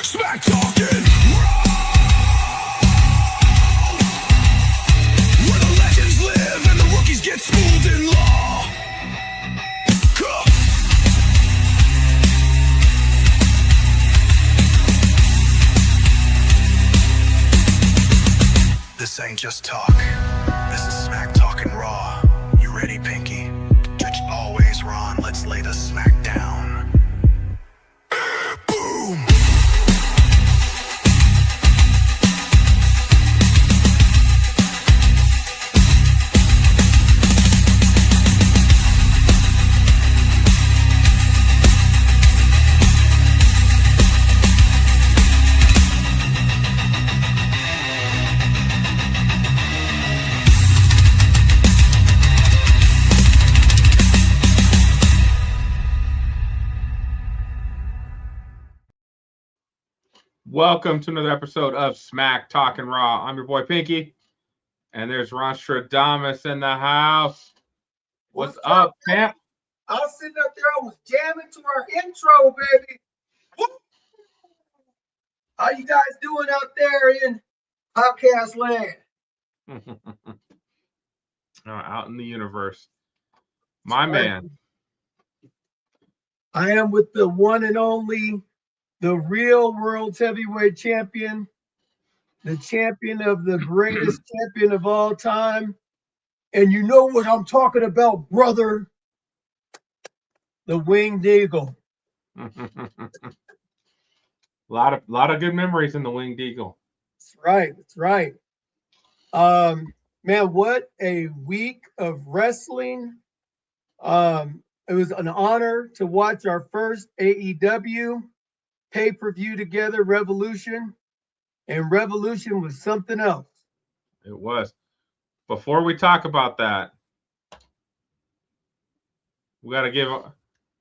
Smack talking where the legends live and the rookies get schooled in law. This ain't just talk. This is Smack Talking Raw. You ready, Pinky? Judge always Ron. Let's lay the smack down. Boom! Welcome to another episode of Smack Talking Raw. I'm your boy Pinky, and there's Ron Stradamus in the house. What's up, Pamp? I was sitting up there, I was jamming to our intro, baby. Woo! How you guys doing out there in podcast land? Out in the universe. My man. I am with the one and only, the real world heavyweight champion, the champion of the greatest champion of all time. And you know what I'm talking about, brother. The Winged Eagle. A lot of good memories in the Winged Eagle. That's right. That's right. Man, what a week of wrestling. It was an honor to watch our first AEW pay-per-view together, Revolution. And Revolution was something else. It was. Before we talk about that, we got to give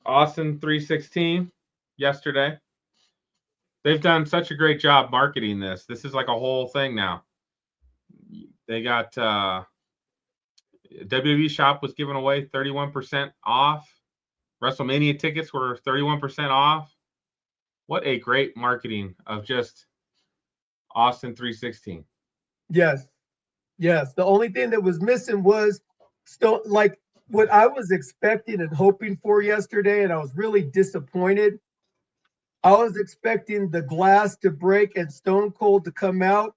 Austin 316 yesterday. They've done such a great job marketing this. This is like a whole thing now. They got WWE shop was giving away 31% off. WrestleMania tickets were 31% off. What a great marketing of just Austin 316. Yes. Yes. The only thing that was missing was like what I was expecting and hoping for yesterday, and I was really disappointed. I was expecting the glass to break and Stone Cold to come out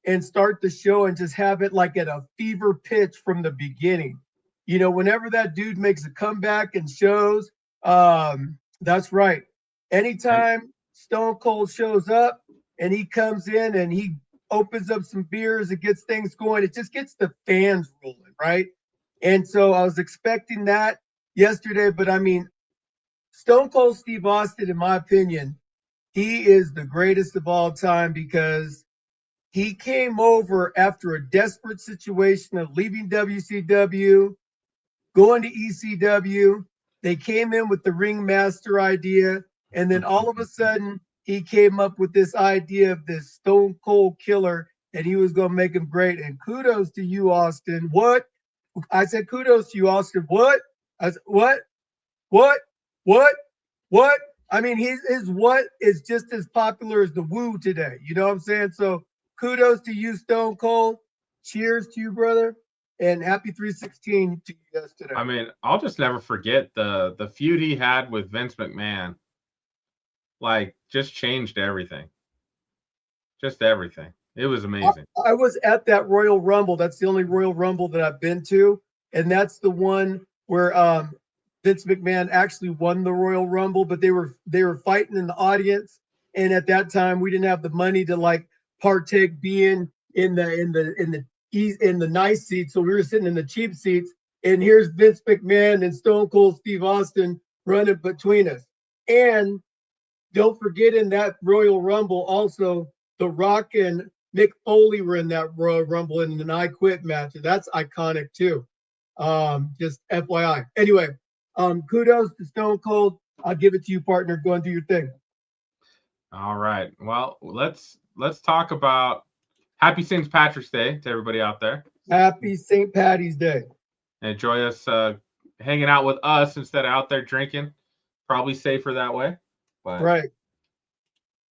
and start the show and just have it like at a fever pitch from the beginning. You know, whenever that dude makes a comeback and shows, that's right. Anytime Stone Cold shows up and he comes in and he opens up some beers, it gets things going. It just gets the fans rolling, right? And so I was expecting that yesterday, but I mean, Stone Cold Steve Austin, in my opinion, he is the greatest of all time because he came over after a desperate situation of leaving WCW, going to ECW. They came in with the ringmaster idea, and then all of a sudden, he came up with this idea of this Stone Cold Killer, and he was going to make him great. And kudos to you, Austin. What? I said kudos to you, Austin. What? I said, what? I mean, his what is just as popular as the woo today. You know what I'm saying? So kudos to you, Stone Cold. Cheers to you, brother. And happy 316 to you guys today. I mean, I'll just never forget the feud he had with Vince McMahon. Like, just changed everything. Just everything. It was amazing. I was at that Royal Rumble. That's the only Royal Rumble that I've been to. And that's the one where Vince McMahon actually won the Royal Rumble, but they were fighting in the audience. And at that time, we didn't have the money to like partake being in the nice seats. So we were sitting in the cheap seats. And here's Vince McMahon and Stone Cold Steve Austin running between us. And don't forget, in that Royal Rumble, also The Rock and Mick Foley were in that Royal Rumble in an I Quit match. And that's iconic too. Just FYI. Anyway, kudos to Stone Cold. I'll give it to you, partner. Go and do your thing. All right. Well, let's talk about Happy St. Patrick's Day to everybody out there. Happy St. Patty's Day. Enjoy us hanging out with us instead of out there drinking. Probably safer that way. But right.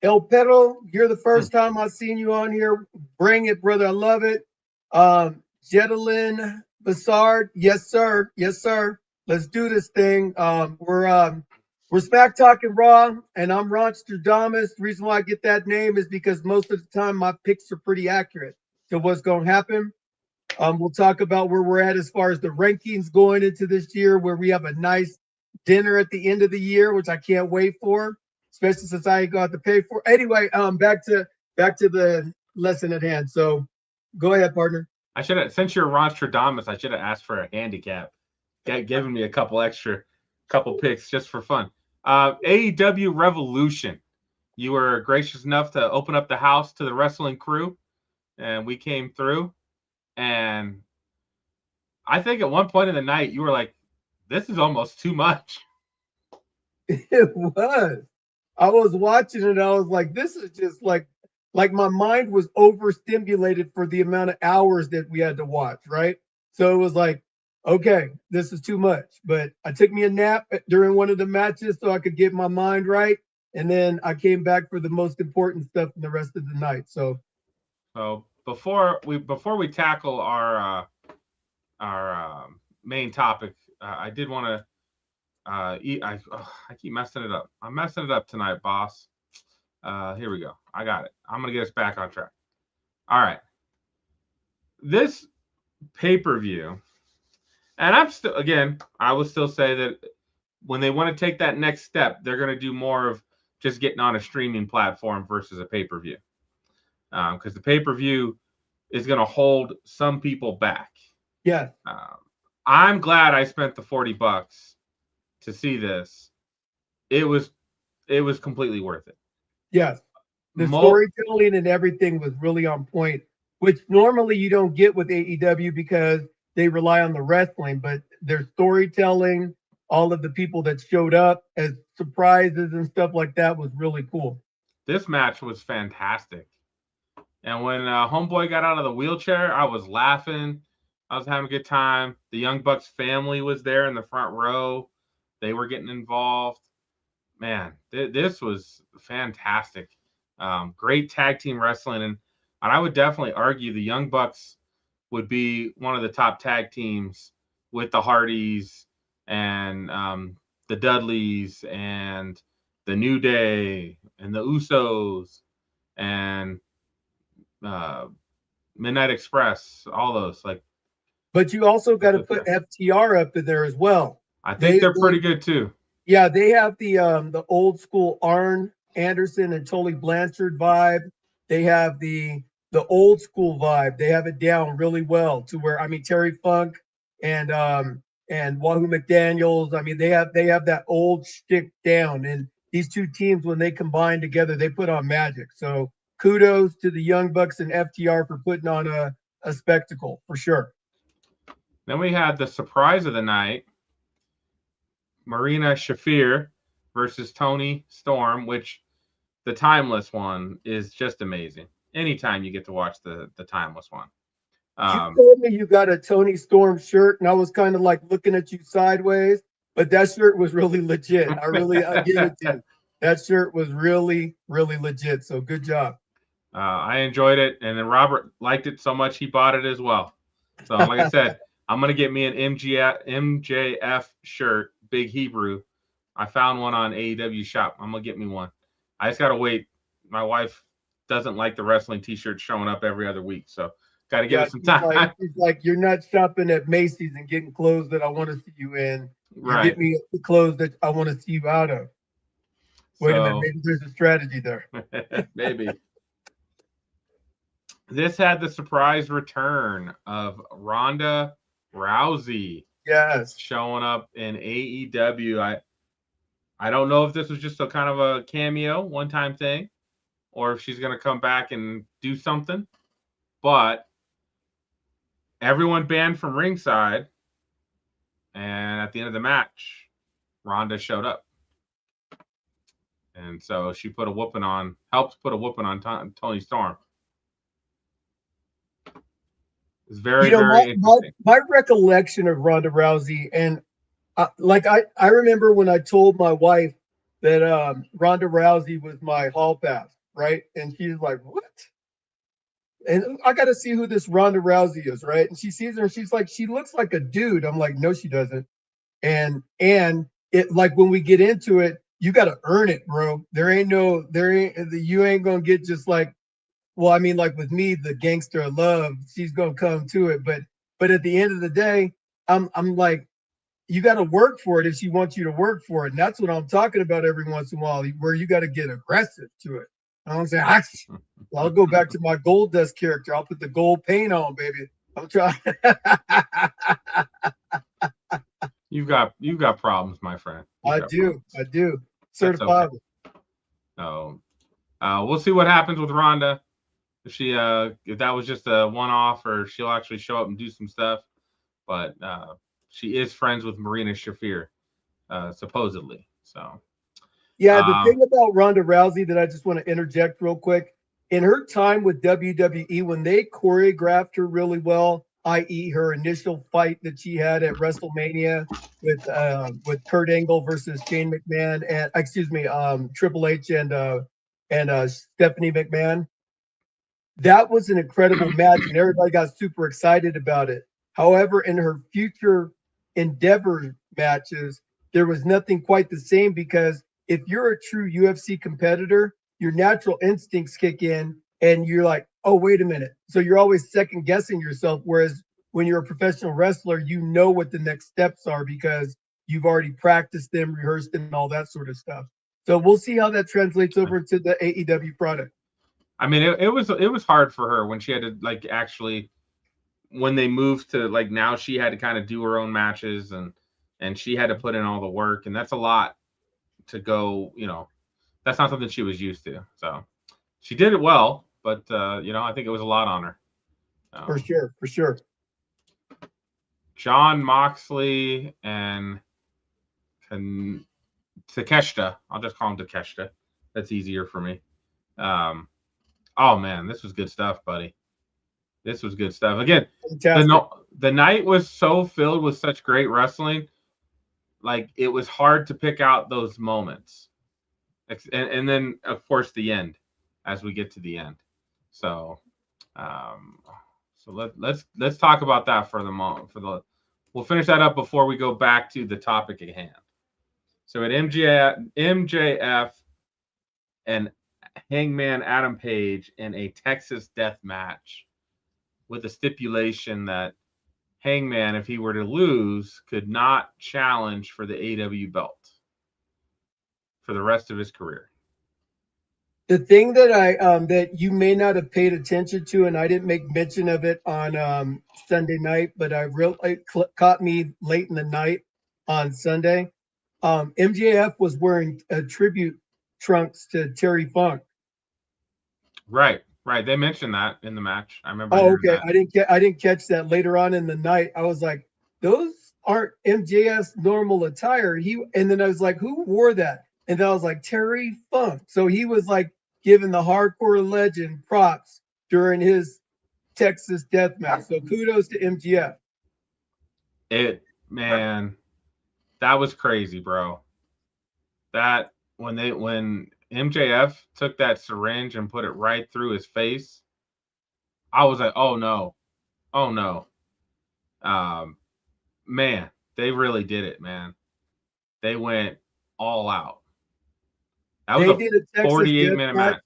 El Perro, you're the first time I've seen you on here. Bring it, brother. I love it. Jedalyn Bassard, yes, sir. Yes, sir. Let's do this thing. We're Smack Talking Raw, and I'm Ronstradamus. The reason why I get that name is because most of the time my picks are pretty accurate to what's going to happen. We'll talk about where we're at as far as the rankings going into this year, where we have a nice dinner at the end of the year, which I can't wait for, especially since I ain't got to pay for. Anyway, back to the lesson at hand. So go ahead, partner. I should have, since you're Ronstradamus, I should have asked for a handicap. Given me a couple picks just for fun. AEW Revolution. You were gracious enough to open up the house to the wrestling crew, and we came through. And I think at one point in the night, you were like, this is almost too much. It was. I was watching it. I was like, this is just like my mind was overstimulated for the amount of hours that we had to watch, right? So it was like, okay, this is too much. But I took me a nap during one of the matches so I could get my mind right. And then I came back for the most important stuff in the rest of the night. So before we tackle our main topic, I did want to I keep messing it up. I'm messing it up tonight, boss. Here we go. I got it. I'm gonna get us back on track. All right. This pay-per-view, and I will still say that when they want to take that next step, they're gonna do more of just getting on a streaming platform versus a pay-per-view. Because the pay-per-view is going to hold some people back. Yeah. I'm glad I spent the $40 to see this. It was completely worth it. Yes. The storytelling and everything was really on point, which normally you don't get with AEW because they rely on the wrestling, but their storytelling, all of the people that showed up as surprises and stuff like that was really cool. This match was fantastic. And when Homeboy got out of the wheelchair, I was laughing. I was having a good time. The Young Bucks family was there in the front row. They were getting involved. Man, this was fantastic. Great tag team wrestling. And I would definitely argue the Young Bucks would be one of the top tag teams with the Hardys and the Dudleys and the New Day and the Usos and Midnight Express, all those. But you also got to put FTR up in there as well. I think they're pretty good too. Yeah, they have the old school Arn Anderson and Tully Blanchard vibe. They have the old school vibe. They have it down really well to where Terry Funk and Wahoo McDaniels. They have that old shtick down. And these two teams, when they combine together, they put on magic. So kudos to the Young Bucks and FTR for putting on a spectacle for sure. Then we had the surprise of the night, Marina Shafir versus Toni Storm, which the timeless one is just amazing. Anytime you get to watch the timeless one. You told me you got a Toni Storm shirt, and I was kind of like looking at you sideways, but that shirt was really legit. I give it to you. That shirt was really, really legit. So good job. I enjoyed it, and then Robert liked it so much he bought it as well. So like I said, I'm gonna get me an MJF shirt, Big Hebrew. I found one on AEW shop. I'm gonna get me one. I just gotta wait. My wife doesn't like the wrestling T-shirts showing up every other week, so got to give it some time. She's like, you're not shopping at Macy's and getting clothes that I want to see you in. Right. You get me the clothes that I want to see you out of. Wait a minute, maybe there's a strategy there. Maybe. This had the surprise return of Ronda Rousey. Yes. Showing up in AEW. I don't know if this was just a kind of a cameo, one-time thing, or if she's going to come back and do something. But everyone banned from ringside, and at the end of the match, Ronda showed up. And so she helped put a whooping on Toni Storm. It's very, very interesting. My recollection of Ronda Rousey, and I remember when I told my wife that Ronda Rousey was my hall pass, right? And she's like, what? And I got to see who this Ronda Rousey is, right? And she sees her, and she's like, she looks like a dude. I'm like, no, she doesn't. And it, like, when we get into it, you got to earn it, bro. You ain't gonna get just like, well, I mean, like with me, the gangster of love, she's gonna come to it. But at the end of the day, I'm like, you got to work for it if she wants you to work for it. And that's what I'm talking about every once in a while, where you got to get aggressive to it. I'm saying, I'll go back to my gold dust character. I'll put the gold paint on, baby. I'm trying. You've got problems, my friend. I do. That's okay. Certifiable. So we'll see what happens with Ronda. If that was just a one-off, or she'll actually show up and do some stuff. But she is friends with Marina Shafir, supposedly. So yeah, the thing about Ronda Rousey that I just want to interject real quick, in her time with WWE, when they choreographed her really well, i.e., her initial fight that she had at WrestleMania with Kurt Angle versus Shane McMahon, and excuse me, Triple H and Stephanie McMahon. That was an incredible match, and everybody got super excited about it. However, in her future Endeavor matches, there was nothing quite the same, because if you're a true UFC competitor, your natural instincts kick in and you're like, oh, wait a minute. So you're always second guessing yourself. Whereas when you're a professional wrestler, you know what the next steps are because you've already practiced them, rehearsed them, and all that sort of stuff. So we'll see how that translates over into the AEW product. I mean, it was hard for her when she had to, like, actually, when they moved to, like, now she had to kind of do her own matches, and she had to put in all the work, and that's a lot to go, that's not something she was used to. So she did it well, but I think it was a lot on her. For sure. John Moxley and Takeshita. I'll just call him Takeshita. That's easier for me. Oh man, this was good stuff, buddy. This was good stuff. Again, the night was so filled with such great wrestling. Like, it was hard to pick out those moments. And then, of course, the end, as we get to the end. So let's talk about that for the moment. We'll finish that up before we go back to the topic at hand. So at MJF and Hangman Adam Page in a Texas death match, with a stipulation that Hangman, if he were to lose, could not challenge for the AEW belt for the rest of his career. The thing that that you may not have paid attention to, and I didn't make mention of it on Sunday night, but it caught me late in the night on Sunday. MJF was wearing tribute trunks to Terry Funk. Right. They mentioned that in the match. I remember. Oh, okay. I didn't catch that later on in the night. I was like, those aren't MJF's normal attire. And then I was like, who wore that? And then I was like, Terry Funk. So he was like giving the hardcore legend props during his Texas death match. So kudos to MJF. That was crazy, bro. That when MJF took that syringe and put it right through his face, I was like, oh no. Man, they really did it, man. They went all out. That was a 48-minute match.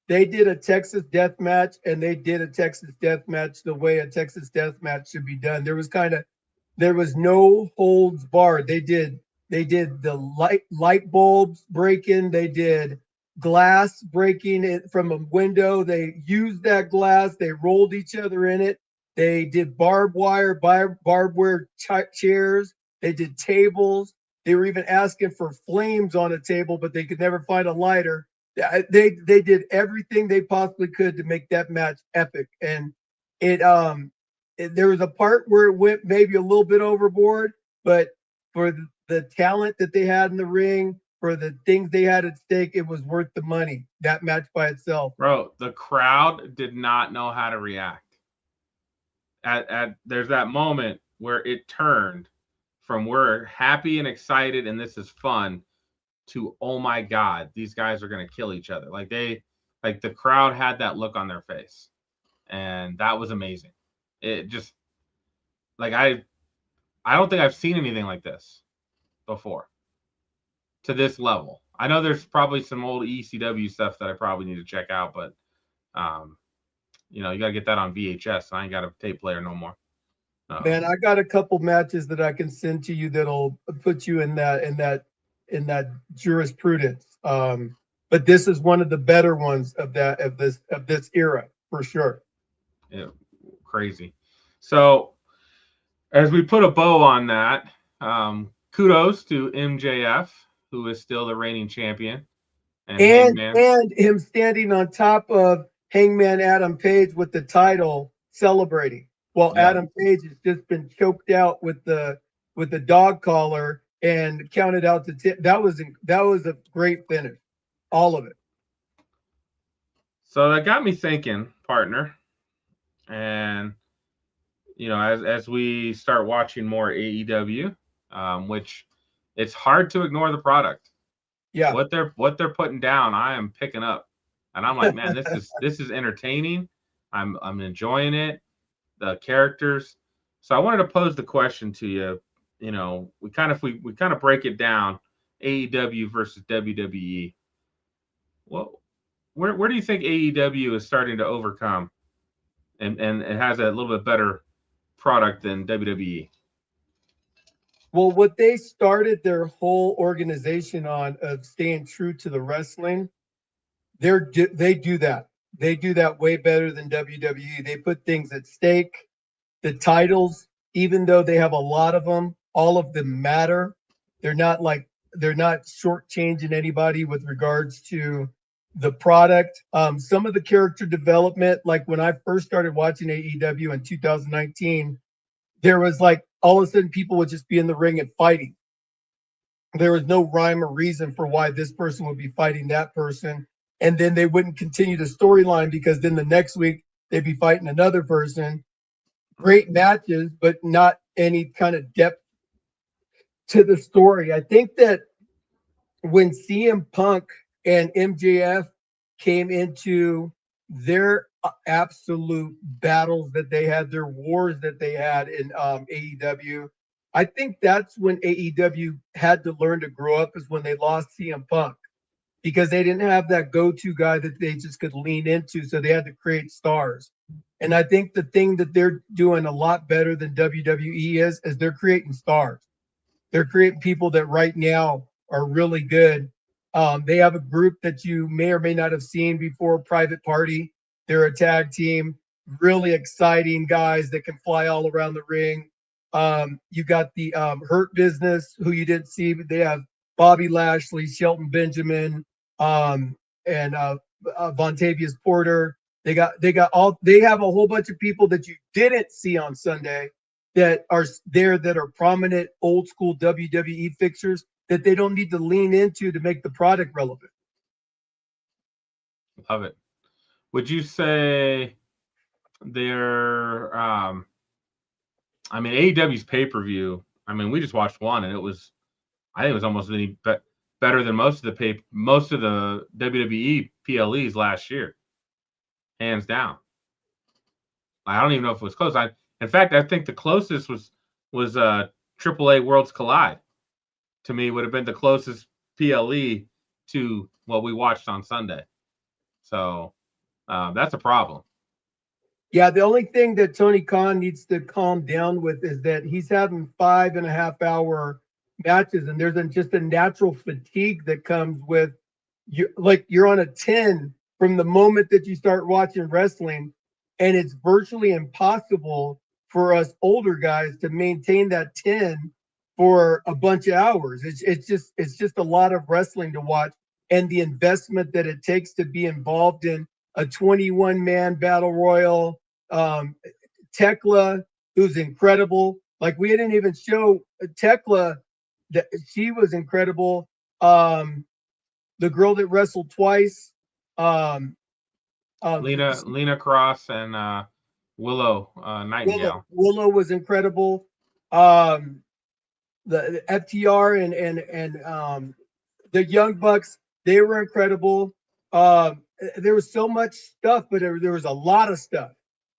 They did a Texas death match, and they did a Texas death match the way a Texas death match should be done. There was no holds barred. They did the light bulbs breaking. They did glass breaking it from a window. They used that glass. They rolled each other in it. They did barbed wire chairs. They did tables. They were even asking for flames on a table, but they could never find a lighter. They did everything they possibly could to make that match epic. And there was a part where it went maybe a little bit overboard, but for the talent that they had in the ring, for the things they had at stake, it was worth the money. That match by itself. Bro, the crowd did not know how to react. There's that moment where it turned from we're happy and excited and this is fun to, oh my God, these guys are going to kill each other. Like the crowd had that look on their face, and that was amazing. It just, like, I don't think I've seen anything like this before to this level. I know there's probably some old ECW stuff that I probably need to check out, but you got to get that on VHS. I ain't got a tape player no more. Man, I got a couple matches that I can send to you that'll put you in that jurisprudence. But this is one of the better ones of this era for sure. Yeah, crazy. So as we put a bow on that, kudos to MJF, who is still the reigning champion, and him standing on top of Hangman Adam Page with the title, celebrating. Well, yeah. Adam Page has just been choked out with the dog collar and counted out to 10. That was a great finish, all of it. So that got me thinking, partner, and as we start watching more AEW, which it's hard to ignore the product. Yeah, what they're putting down, I am picking up, and I'm like, man, this is entertaining. I'm enjoying it. The characters. So I wanted to pose the question to you. We kind of break it down, AEW versus WWE. Well, where do you think AEW is starting to overcome, and it has a little bit better product than WWE? Well, what they started their whole organization on of staying true to the wrestling, they do that. They do that way better than WWE. They put things at stake. The titles, even though they have a lot of them, all of them matter. They're not shortchanging anybody with regards to the product. Some of the character development, like when I first started watching AEW in 2019, there was like all of a sudden people would just be in the ring and fighting. There was no rhyme or reason for why this person would be fighting that person. And then they wouldn't continue the storyline because then the next week they'd be fighting another person. Great matches, but not any kind of depth to the story. I think that when CM Punk and MJF came into their absolute battles that they had, their wars that they had in AEW, I think that's when AEW had to learn to grow up, is when they lost CM Punk, because they didn't have that go-to guy that they just could lean into, so they had to create stars. And I think the thing that they're doing a lot better than WWE is they're creating stars. They're creating people that right now are really good. They have a group that you may or may not have seen before, Private Party. They're a tag team, really exciting guys that can fly all around the ring. You got the Hurt Business, who you didn't see, but they have Bobby Lashley, Shelton Benjamin, and Vontavious Porter. They have a whole bunch of people that you didn't see on Sunday that are there, that are prominent old school WWE fixtures that they don't need to lean into to make the product relevant. Love it. Would you say they're AEW's pay-per-view, we just watched one, and I think it was almost any better than most of the WWE PLEs last year, hands down. I don't even know if it was close. In fact, I think the closest was AAA Worlds Collide. To me, would have been the closest PLE to what we watched on Sunday. So that's a problem. Yeah, the only thing that Tony Khan needs to calm down with is that he's having 5.5-hour matches, and there's just a natural fatigue that comes with you're on a 10 from the moment that you start watching wrestling, and it's virtually impossible for us older guys to maintain that 10 for a bunch of hours. It's just a lot of wrestling to watch, and the investment that it takes to be involved in a 21-man battle royal. Tekla, who's incredible. Like, we didn't even show Tekla, that she was incredible. The girl that wrestled twice, Lena Cross and Willow Nightingale. Willow was incredible. The FTR and the Young Bucks, they were incredible. There was so much stuff, but there was a lot of stuff.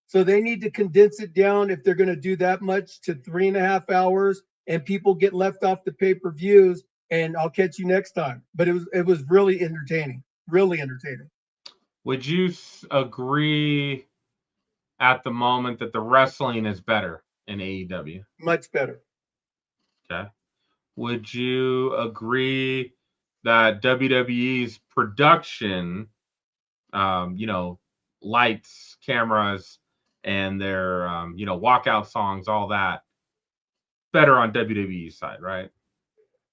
So they need to condense it down if they're going to do that much to 3.5 hours, and people get left off the pay-per-views. And I'll catch you next time. But it was really entertaining, really entertaining. Would you agree at the moment that the wrestling is better in AEW? Much better. Okay. Would you agree that WWE's production, lights, cameras, and their, walkout songs, all that, better on WWE's side, right?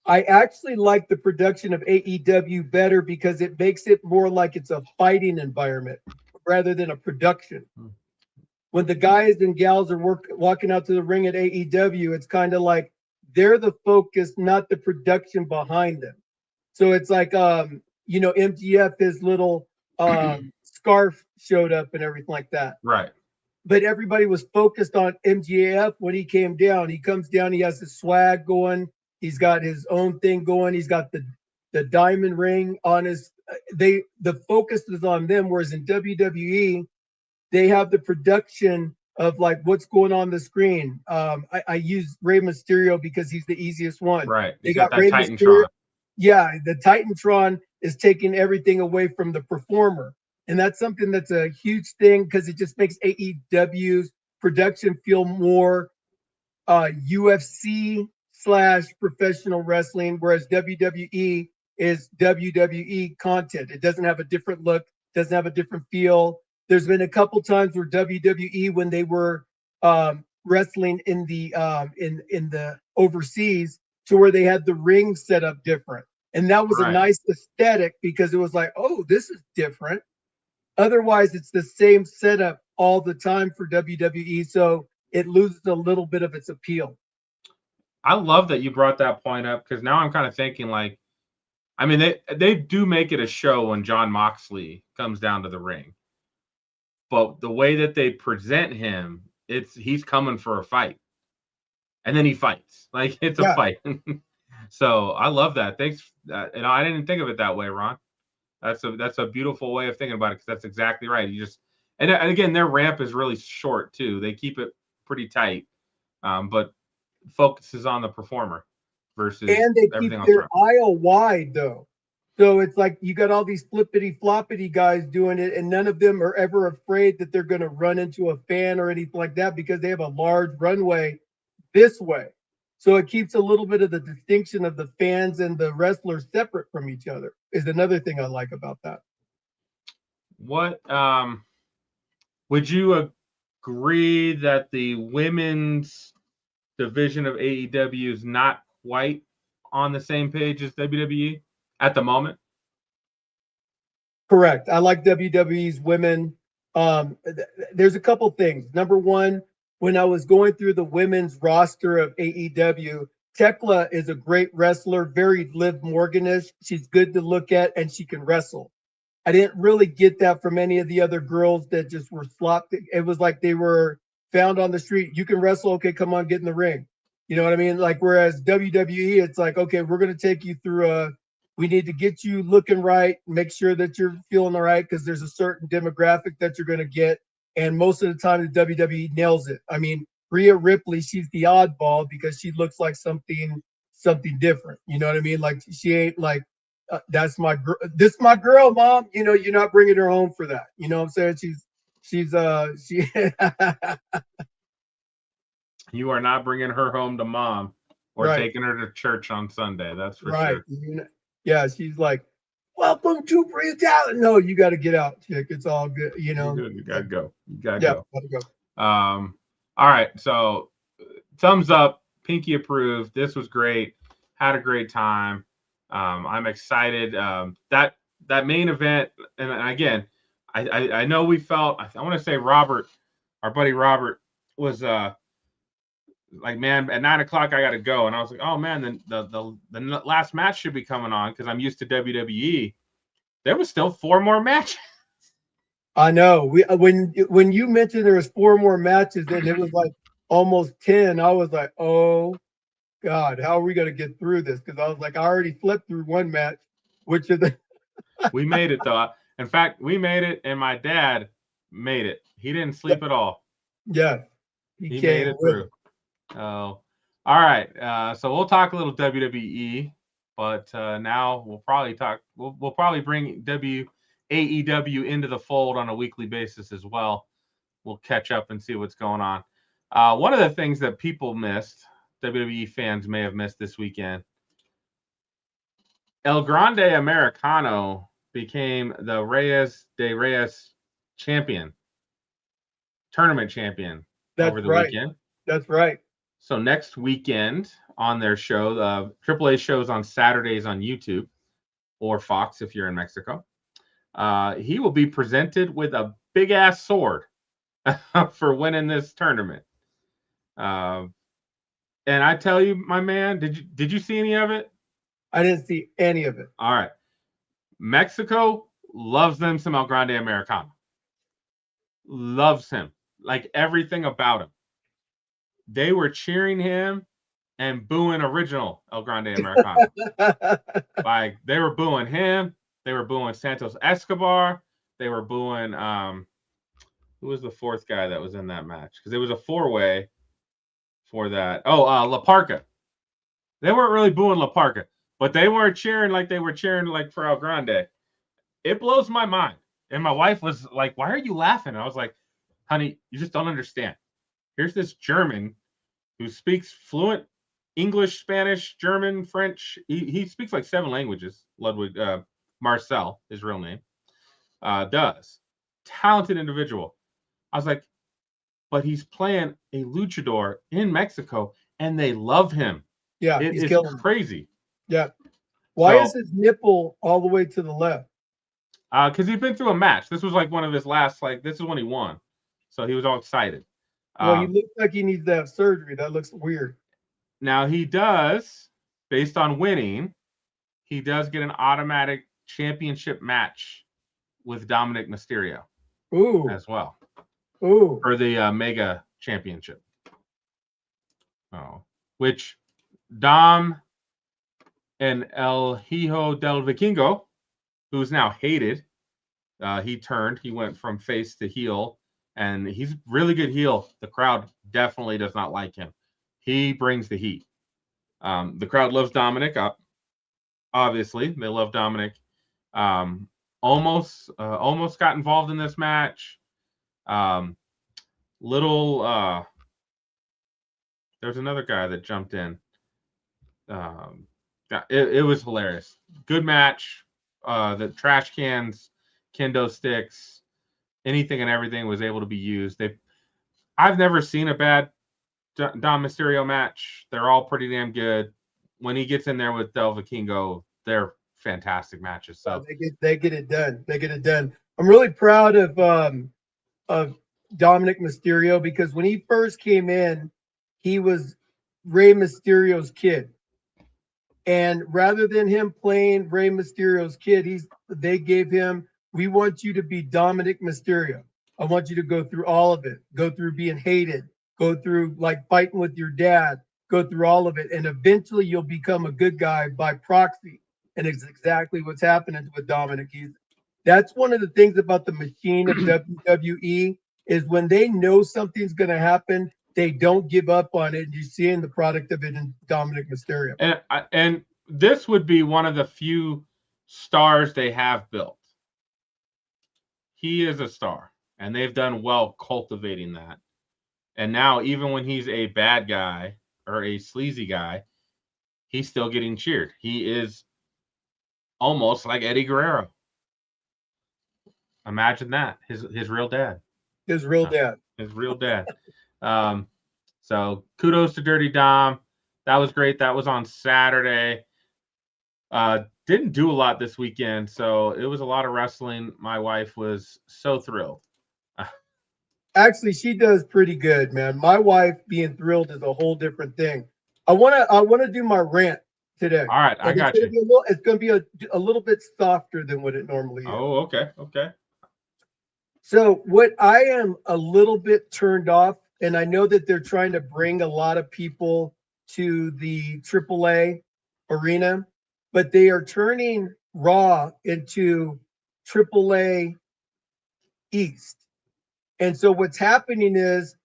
I actually like the production of AEW better because it makes it more like it's a fighting environment rather than a production. When the guys and gals are walking out to the ring at AEW, it's kind of like they're the focus, not the production behind them. So it's like, MGF, his little scarf showed up and everything like that. Right. But everybody was focused on MGF when he came down. He comes down, he has his swag going. He's got his own thing going. He's got the diamond ring on his. The focus is on them, whereas in WWE, they have the production of like what's going on the screen. I use Rey Mysterio because he's the easiest one. Right. They got Rey Mysterio. Yeah, the Titantron is taking everything away from the performer. And that's something that's a huge thing because it just makes AEW's production feel more UFC / professional wrestling, whereas WWE is WWE content. It doesn't have a different look, doesn't have a different feel. There's been a couple times where WWE, when they were wrestling in the overseas, to where they had the ring set up different, and that was a nice aesthetic because it was like, oh, this is different. Otherwise, it's the same setup all the time for WWE, so it loses a little bit of its appeal. I love that you brought that point up because now I'm kind of thinking like, I mean, they do make it a show when Jon Moxley comes down to the ring, but the way that they present him, he's coming for a fight, and then he fights like it's a fight. So I love that. Thanks, and I didn't think of it that way, Ron. That's a beautiful way of thinking about it because that's exactly right. You just and again, their ramp is really short too. They keep it pretty tight, but focuses on the performer versus and they keep their aisle wide though. So it's like you got all these flippity floppity guys doing it, and none of them are ever afraid that they're going to run into a fan or anything like that because they have a large runway this way. So it keeps a little bit of the distinction of the fans and the wrestlers separate from each other is another thing I like about that. What would you agree that the women's division of AEW is not quite on the same page as WWE at the moment? Correct. I like WWE's women. There's a couple things. Number one, when I was going through the women's roster of AEW, Tekla is a great wrestler, very Liv Morganish. She's good to look at, and she can wrestle. I didn't really get that from any of the other girls that just were slopped. It was like they were found on the street. You can wrestle. Okay, come on, get in the ring. You know what I mean? Like, whereas WWE, it's like, okay, we're going to take you through we need to get you looking right, make sure that you're feeling all right because there's a certain demographic that you're going to get. And most of the time, the WWE nails it. I mean, Rhea Ripley, she's the oddball because she looks like something different. You know what I mean? Like, she ain't like, that's my girl. This is my girl, mom. You know, you're not bringing her home for that. You know what I'm saying? She. You are not bringing her home to mom or taking her to church on Sunday. That's for sure. Yeah, she's like, welcome to Brazil. No, you got to get out, chick. It's all good. You know, you got to go. You got to go. Gotta go. All right. So thumbs up, Pinky approved. This was great. Had a great time. I'm excited. That main event, and again, I know we felt. I want to say Robert, our buddy Robert, was like, man, at 9 o'clock I got to go, and I was like, oh man, then the last match should be coming on because I'm used to WWE. There was still 4 more matches. I know. When you mentioned there was 4 more matches and it was like almost 10, I was like, oh God, how are we going to get through this? Because I was like, I already slept through one match, which is We made it though. In fact, we made it, and my dad made it. He didn't sleep at all. yeah, He made came it with through. Oh, all right. So we'll talk a little WWE, but now we'll probably talk. We'll probably bring AEW into the fold on a weekly basis as well. We'll catch up and see what's going on. One of the things that people missed, WWE fans may have missed this weekend, El Grande Americano became the Reyes de Reyes champion, tournament champion That's over the right. weekend. That's right. So next weekend on their show, AAA shows on Saturdays on YouTube or Fox if you're in Mexico. He will be presented with a big ass sword for winning this tournament. And I tell you, my man, did you see any of it? I didn't see any of it. All right. Mexico loves them some El Grande Americano. Loves him. Like everything about him. They were cheering him and booing original El Grande Americano. Like they were booing him. They were booing Santos Escobar. They were booing who was the fourth guy that was in that match? Because it was a 4-way for that. Oh, La Parca. They weren't really booing La Parca, but they weren't cheering like they were cheering like for El Grande. It blows my mind. And my wife was like, "Why are you laughing?" I was like, "Honey, you just don't understand. Here's this German who speaks fluent English, Spanish, German, French. He speaks like 7 languages. Ludwig Marcel, his real name, does. Talented individual. I was like, but he's playing a luchador in Mexico, and they love him. Yeah, It he's is killing. crazy. Yeah. Why So, is his nipple all the way to the left? because he'd been through a match. This was like one of his last. Like this is when he won, so he was all excited. Well, he looks like he needs to have surgery. That looks weird. Now he does, based on winning, he does get an automatic championship match with Dominic Mysterio Ooh, as well ooh. for the Mega Championship. Oh, which Dom and El Hijo del Vikingo, who's now hated, he turned. He went from face to heel, and he's really good heel. The crowd definitely does not like him. He brings the heat. The crowd loves Dominic. Obviously, they love Dominic. Almost got involved in this match. There's another guy that jumped in. It was hilarious. Good match. The trash cans, kendo sticks, anything and everything was able to be used. I've never seen a bad Dom Mysterio match. They're all pretty damn good. When he gets in there with Del Vikingo, they're fantastic matches. So They get it done. They get it done. I'm really proud of Dominic Mysterio because when he first came in, he was Rey Mysterio's kid. And rather than him playing Rey Mysterio's kid, they gave him, we want you to be Dominic Mysterio. I want you to go through all of it, go through being hated, go through like fighting with your dad, go through all of it. And eventually you'll become a good guy by proxy. And it's exactly what's happening with Dominic. That's one of the things about the machine of WWE is when they know something's going to happen, they don't give up on it. You're seeing the product of it in Dominic Mysterio. And this would be one of the few stars they have built. He is a star, and they've done well cultivating that. And now, even when he's a bad guy or a sleazy guy, he's still getting cheered. He is almost like Eddie Guerrero. Imagine that. His real dad. His real dad. His real dad. So kudos to Dirty Dom. That was great. That was on Saturday. Didn't do a lot this weekend, so it was a lot of wrestling. My wife was so thrilled. Actually, she does pretty good, man. My wife being thrilled is a whole different thing. I wanna do my rant today. All right, I got you. It's gonna be a little bit softer than what it normally is. Oh, okay. So what I am a little bit turned off, and I know that they're trying to bring a lot of people to the AAA arena, but they are turning Raw into AAA East. And so what's happening is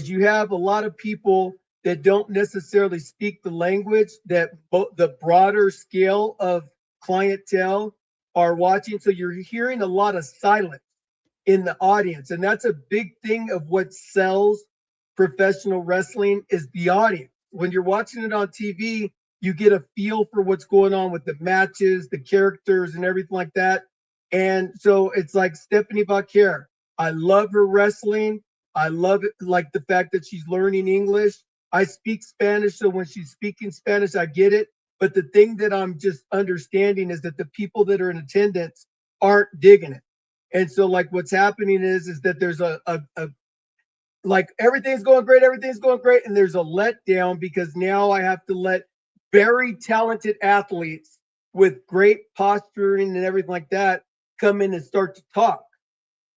you have a lot of people that don't necessarily speak the language that the broader scale of clientele are watching. So you're hearing a lot of silence in the audience. And that's a big thing of what sells professional wrestling is the audience. When you're watching it on TV, you get a feel for what's going on with the matches, the characters, and everything like that. And so it's like Stephanie Vaquer. I love her wrestling. I love it, like the fact that she's learning English. I speak Spanish, so when she's speaking Spanish, I get it. But the thing that I'm just understanding is that the people that are in attendance aren't digging it. And so, like, what's happening is that there's a like everything's going great, and there's a letdown because now I have to let very talented athletes with great posturing and everything like that come in and start to talk.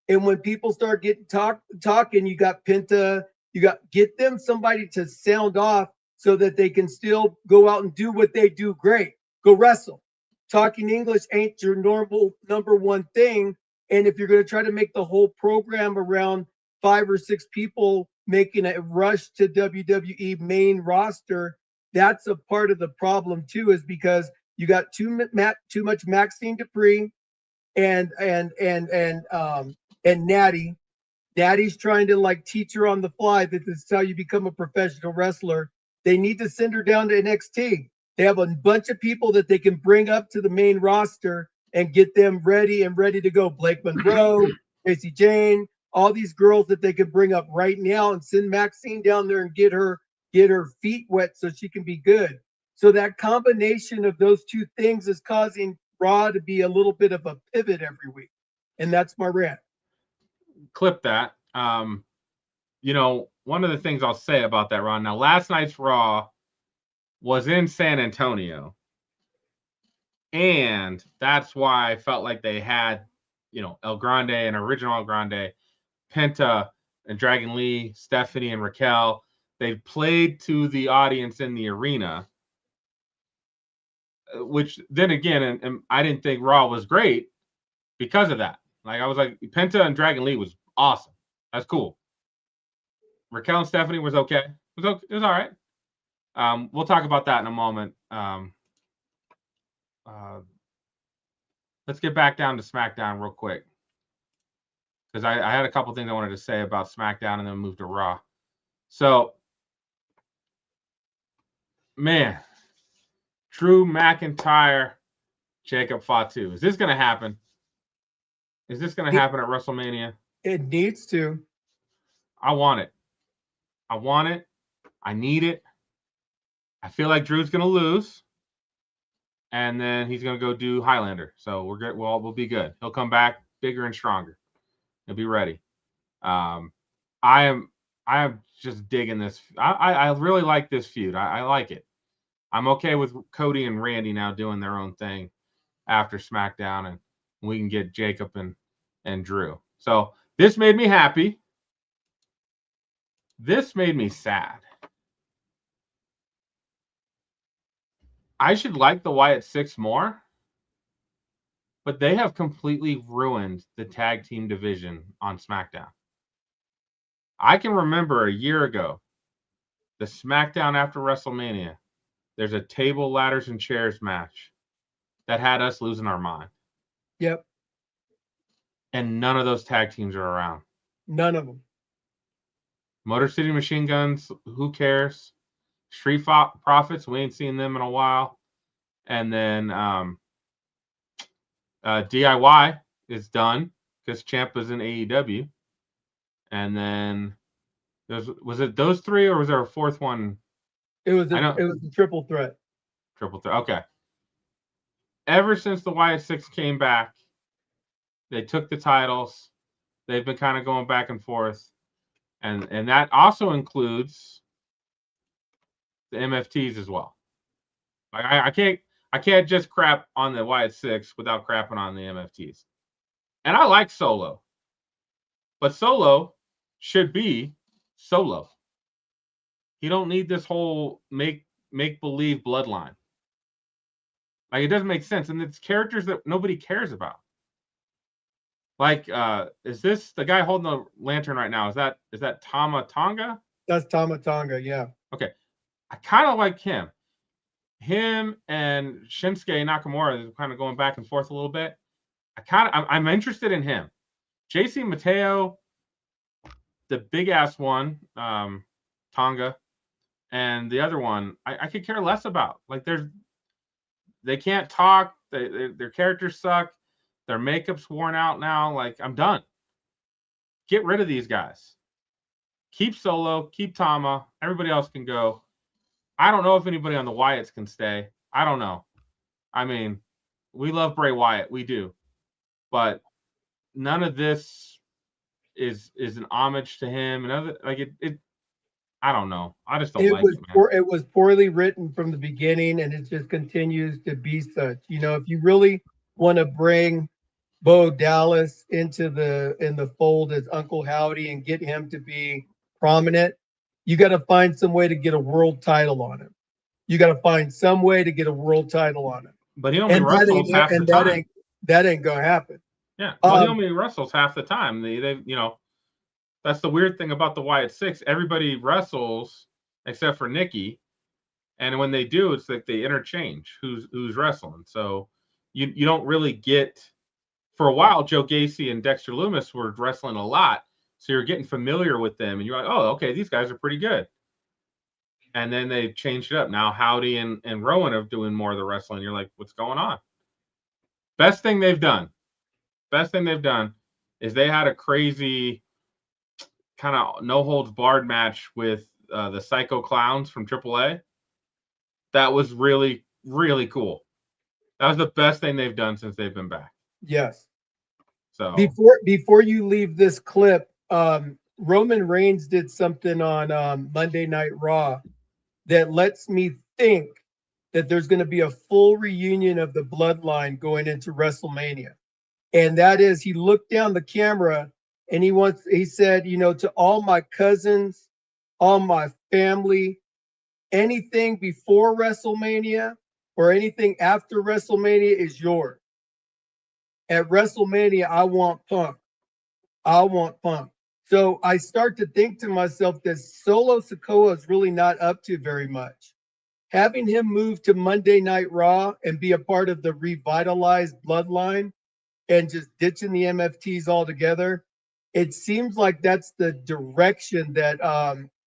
And when people start getting talking, you got Penta, get them somebody to sound off so that they can still go out and do what they do great. Go wrestle. Talking English ain't your normal number one thing. And if you're going to try to make the whole program around 5 or 6 people making a rush to WWE main roster, that's a part of the problem too, is because you got too much Maxine Dupree and Natty. Natty's trying to like teach her on the fly that this is how you become a professional wrestler. They need to send her down to NXT. They have a bunch of people that they can bring up to the main roster and get them ready to go. Blake Monroe, Casey Jane, all these girls that they can bring up right now and send Maxine down there and get her feet wet so she can be good. So that combination of those two things is causing Raw to be a little bit of a pivot every week. And that's my rant. Clip that. You know, one of the things I'll say about that, Ron, now last night's Raw was in San Antonio. And that's why I felt like they had, you know, El Grande and original El Grande, Penta and Dragon Lee, Stephanie and Raquel. They played to the audience in the arena, which then again, and I didn't think Raw was great because of that. Like I was like, Penta and Dragon Lee was awesome. That's cool. Raquel and Stephanie was okay. It was all right. We'll talk about that in a moment. Let's get back down to SmackDown real quick, because I had a couple things I wanted to say about SmackDown and then move to Raw. So, man, Drew McIntyre, Jacob Fatu. Is this going to happen? Is this going to happen at WrestleMania? It needs to. I want it. I want it. I need it. I feel like Drew's going to lose, and then he's going to go do Highlander. So we're good. Well, we'll be good. He'll come back bigger and stronger. He'll be ready. I am just digging this. I really like this feud. I like it. I'm okay with Cody and Randy now doing their own thing after SmackDown, and we can get Jacob and Drew. So this made me happy. This made me sad. I should like the Wyatt Six more, but they have completely ruined the tag team division on SmackDown. I can remember a year ago, the SmackDown after WrestleMania, there's a table, ladders, and chairs match that had us losing our mind. Yep. And none of those tag teams are around. None of them. Motor City Machine Guns, who cares? Street Profits, we ain't seen them in a while. And then DIY is done because Ciampa's in AEW. And then was it those three, or was there a fourth one? It was a triple threat. Triple threat. Okay. Ever since the Wyatt Six came back, they took the titles. They've been kind of going back and forth. And that also includes the MFTs as well. Like I can't just crap on the Wyatt Six without crapping on the MFTs. And I like Solo. But Solo should be Solo. He don't need this whole make make-believe bloodline. Like, it doesn't make sense. And it's characters that nobody cares about. Like, is this the guy holding the lantern right now? Is that Tama Tonga? That's Tama Tonga, yeah. Okay. I kind of like him. Him and Shinsuke Nakamura is kind of going back and forth a little bit. I'm interested in him. JC Mateo, the big ass one, Tonga, and the other one, I could care less about. Like, they can't talk. Their characters suck. Their makeup's worn out now. Like, I'm done. Get rid of these guys. Keep Solo. Keep Tama. Everybody else can go. I don't know if anybody on the Wyatts can stay. I don't know. I mean, we love Bray Wyatt. We do. But none of this is an homage to him. And other, like, it I don't know. I just don't like it, man. It was poorly written from the beginning, and it just continues to be such. You know, if you really want to bring Bo Dallas in the fold as Uncle Howdy and get him to be prominent, you got to find some way to get a world title on him. You got to find some way to get a world title on him. But he only wrestles half the time. That ain't gonna happen. Yeah, well, he only wrestles half the time. They you know, that's the weird thing about the Wyatt Six. Everybody wrestles except for Nikki, and when they do, it's like they interchange who's wrestling. So you don't really get. For a while, Joe Gacy and Dexter Lumis were wrestling a lot, so you're getting familiar with them, and you're like, oh, okay, these guys are pretty good. And then they changed it up. Now Howdy and Rowan are doing more of the wrestling. You're like, what's going on? Best thing they've done is they had a crazy kind of no holds barred match with the Psycho Clowns from AAA. That was really, really cool. That was the best thing they've done since they've been back. Yes. So before you leave this clip, Roman Reigns did something on Monday Night Raw that lets me think that there's going to be a full reunion of the bloodline going into WrestleMania. And that is, he looked down the camera and he said, you know, to all my cousins, all my family, anything before WrestleMania or anything after WrestleMania is yours. At WrestleMania, I want Punk. I want Punk. So I start to think to myself that Solo Sikoa is really not up to very much. Having him move to Monday Night Raw and be a part of the revitalized bloodline and just ditching the MFTs altogether, it seems like that's the direction that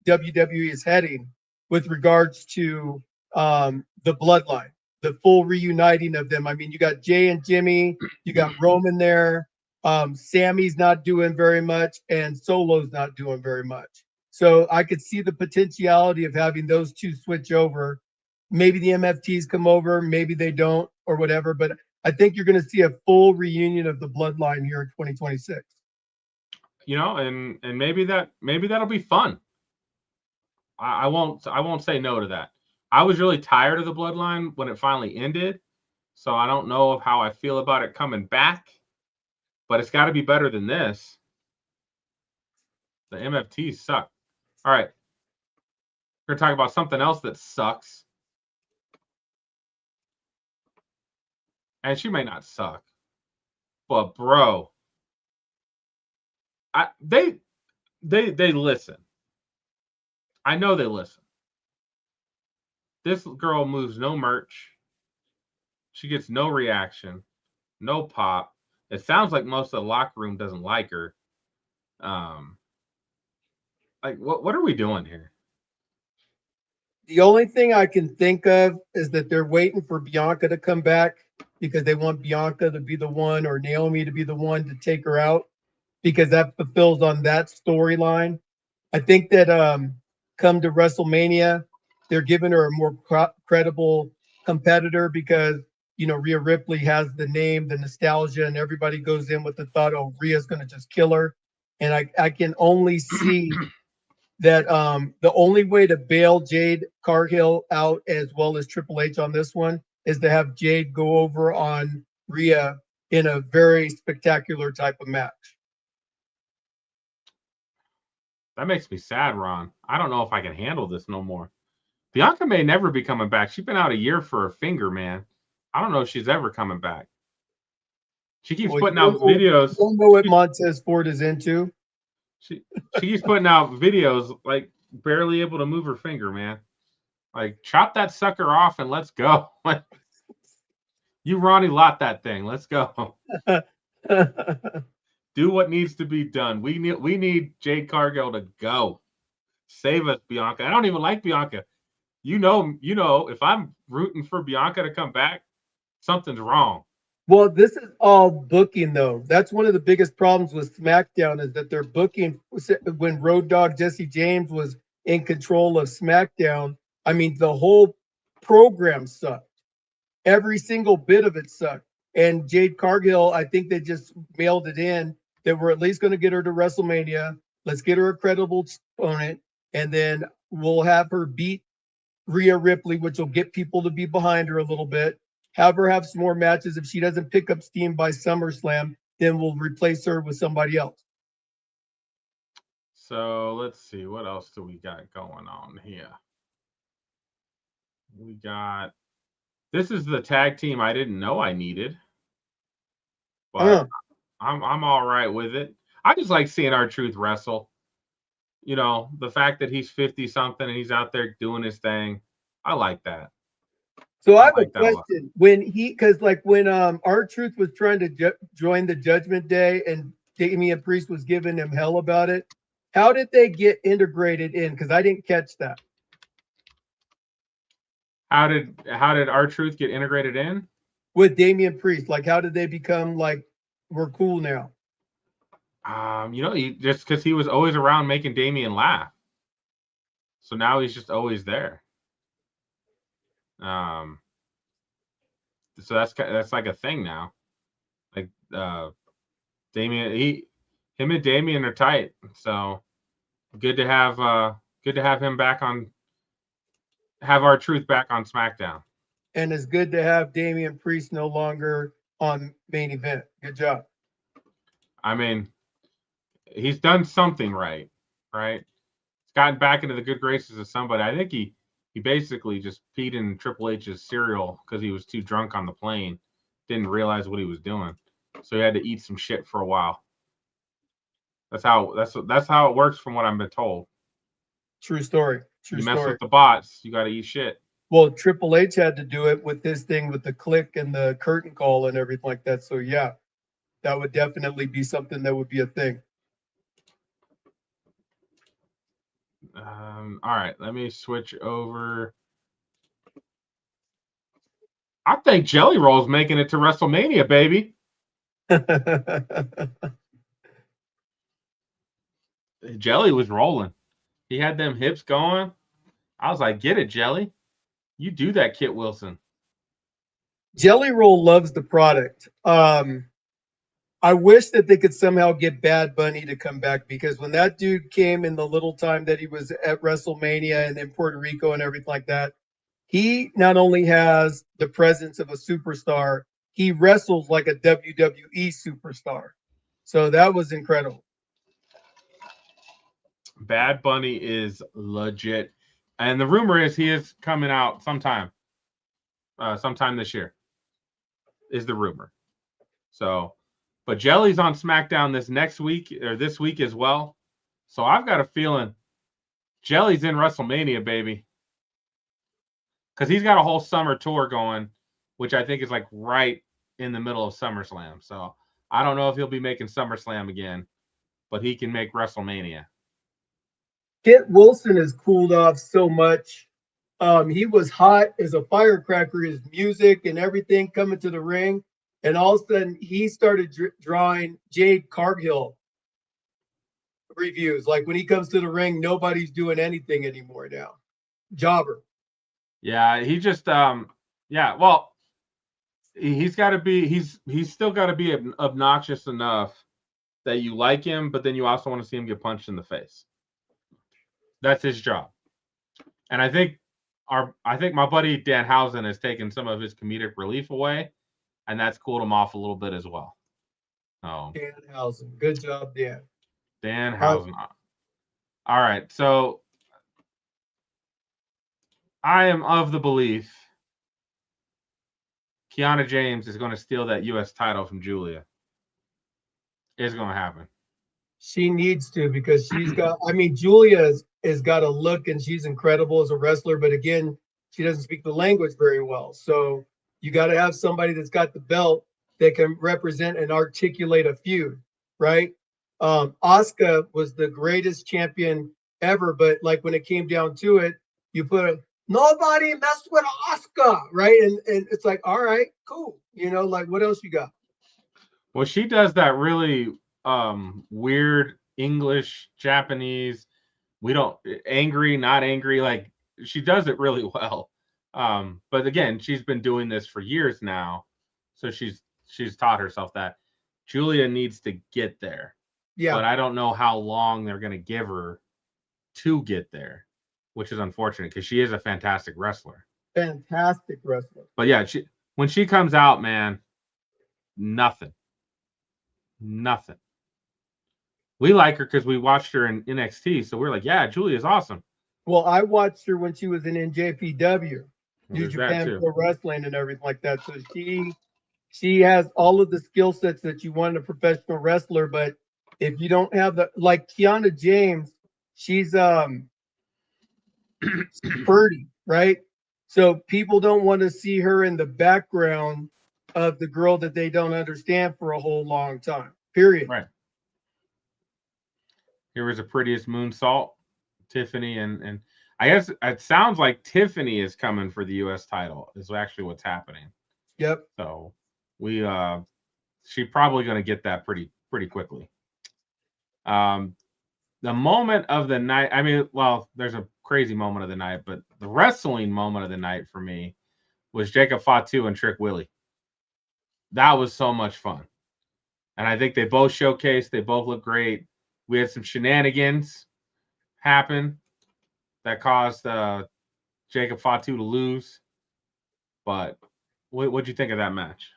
WWE is heading with regards to the bloodline, the full reuniting of them. I mean, you got Jay and Jimmy, you got Roman there. Sammy's not doing very much, and Solo's not doing very much. So I could see the potentiality of having those two switch over. Maybe the MFTs come over, maybe they don't, or whatever. But I think you're going to see a full reunion of the bloodline here in 2026. You know, and maybe that'll be fun. I won't say no to that. I was really tired of the bloodline when it finally ended, so I don't know how I feel about it coming back. But it's got to be better than this. The MFTs suck. All right. We're going to talk about something else that sucks. And she may not suck. But, bro. They listen. I know they listen. This girl moves no merch. She gets no reaction. No pop. It sounds like most of the locker room doesn't like her. Like, what are we doing here? The only thing I can think of is that they're waiting for Bianca to come back because they want Bianca to be the one or Naomi to be the one to take her out because that fulfills on that storyline. I think that come to WrestleMania, they're giving her a more credible competitor because, you know, Rhea Ripley has the name, the nostalgia, and everybody goes in with the thought, oh, Rhea's going to just kill her. And I can only see that the only way to bail Jade Cargill out as well as Triple H on this one is to have Jade go over on Rhea in a very spectacular type of match. That makes me sad, Ron. I don't know if I can handle this no more. Bianca may never be coming back. She's been out a year for a finger, man. I don't know if she's ever coming back. She keeps putting out videos. You don't know what Montez Ford is into. She keeps putting out videos like barely able to move her finger, man. Like, chop that sucker off and let's go. You Ronnie Lott that thing. Let's go. Do what needs to be done. We need Jade Cargill to go. Save us, Bianca. I don't even like Bianca. You know, if I'm rooting for Bianca to come back, something's wrong. Well, this is all booking, though. That's one of the biggest problems with SmackDown is that they're booking. When Road Dogg Jesse James was in control of SmackDown, I mean, the whole program sucked. Every single bit of it sucked. And Jade Cargill, I think they just mailed it in that we're at least going to get her to WrestleMania. Let's get her a credible opponent, and then we'll have her beat Rhea Ripley, which will get people to be behind her a little bit. Have her have some more matches. If she doesn't pick up steam by SummerSlam, then we'll replace her with somebody else. So let's see. What else do we got going on here? We got, this is the tag team I didn't know I needed, but I'm all right with it. I just like seeing R-Truth wrestle. You know, the fact that he's 50 something and he's out there doing his thing. I like that. So I have a question. When R-Truth was trying to join the Judgment Day and Damian Priest was giving him hell about it, how did they get integrated in? Because I didn't catch that. How did R-Truth get integrated in? With Damian Priest. Like, how did they become like, we're cool now? You know, just because he was always around making Damian laugh. So now he's just always there. So that's like a thing now. Like Damian, him and Damian are tight. So good to have him back on, have R-Truth back on SmackDown. And it's good to have Damian Priest no longer on main event. Good job. I mean, he's done something right? He's gotten back into the good graces of somebody. I think he basically just peed in Triple H's cereal because he was too drunk on the plane. Didn't realize what he was doing. So he had to eat some shit for a while. That's how it works from what I've been told. True story. You mess with the bots, you got to eat shit. Well, Triple H had to do it with this thing with the click and the curtain call and everything like that. So yeah, that would definitely be something that would be a thing. All right, let me switch over. I think Jelly Roll's making it to WrestleMania, baby. Jelly was rolling. He had them hips going. I was like, get it, Jelly. You do that, Kit Wilson. Jelly Roll loves the product. I wish that they could somehow get Bad Bunny to come back, because when that dude came in the little time that he was at WrestleMania and in Puerto Rico and everything like that, he not only has the presence of a superstar, he wrestles like a WWE superstar. So that was incredible. Bad Bunny is legit. And the rumor is he is coming out sometime this year, is the rumor. So, but Jelly's on SmackDown this week as well. So I've got a feeling Jelly's in WrestleMania, baby. Because he's got a whole summer tour going, which I think is like right in the middle of SummerSlam. So I don't know if he'll be making SummerSlam again, but he can make WrestleMania. Kit Wilson has cooled off so much. He was hot as a firecracker, his music and everything coming to the ring. And all of a sudden, he started drawing Jade Cargill reviews. Like when he comes to the ring, nobody's doing anything anymore now. Jobber. Yeah, he just well, he's got to be he's still got to be obnoxious enough that you like him, but then you also want to see him get punched in the face. That's his job. And I think my buddy Danhausen has taken some of his comedic relief away, and that's cooled him off a little bit as well. Danhausen. Good job, Dan. Danhausen. All right. So I am of the belief Kiana James is going to steal that U.S. title from Julia. It's going to happen. She needs to, because she's got, I mean, Julia has got a look and she's incredible as a wrestler, but again, she doesn't speak the language very well. So you got to have somebody that's got the belt that can represent and articulate a feud, right? Asuka was the greatest champion ever, but like when it came down to it, you put a nobody messed with Asuka, right? And it's like, all right, cool. You know, like what else you got? Well, she does that really weird English, Japanese. We don't angry, not angry. Like she does it really well. But again, she's been doing this for years now, so she's taught herself that. Julia needs to get there, Yeah, but I don't know how long they're going to give her to get there, which is unfortunate because she is a fantastic wrestler. fantastic wrestler. But yeah, when she comes out, man, nothing. We like her because we watched her in NXT, so we're like, yeah, Julia's awesome. Well, I watched her when she was in NJPW, New There's that Japan too. Pro Wrestling, and everything like that. So she has all of the skill sets that you want in a professional wrestler. But if you don't have the, like Kiana James, she's pretty, right? So people don't want to see her in the background of the girl that they don't understand for a whole long time. Period. Right. Here was the prettiest moonsault, Tiffany, and I guess it sounds like Tiffany is coming for the U.S. title. Is actually what's happening. Yep. So she's probably going to get that pretty quickly. The moment of the night. I mean, well, there's a crazy moment of the night, but the wrestling moment of the night for me was Jacob Fatu and Trick Willie. That was so much fun, and I think they both showcased. They both look great. We had some shenanigans happen that caused Jacob Fatu to lose. But what'd you think of that match?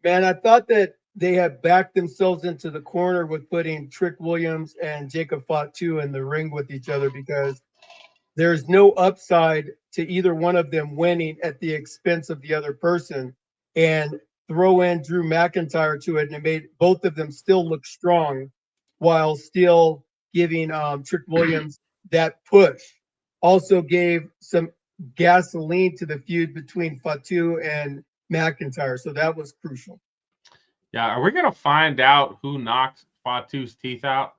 Man, I thought that they had backed themselves into the corner with putting Trick Williams and Jacob Fatu in the ring with each other, because there's no upside to either one of them winning at the expense of the other person. And throw in Drew McIntyre to it, and it made both of them still look strong while still giving Trick Williams that push. Also gave some gasoline to the feud between Fatu and McIntyre. So that was crucial. Yeah, are we gonna find out who knocked Fatu's teeth out?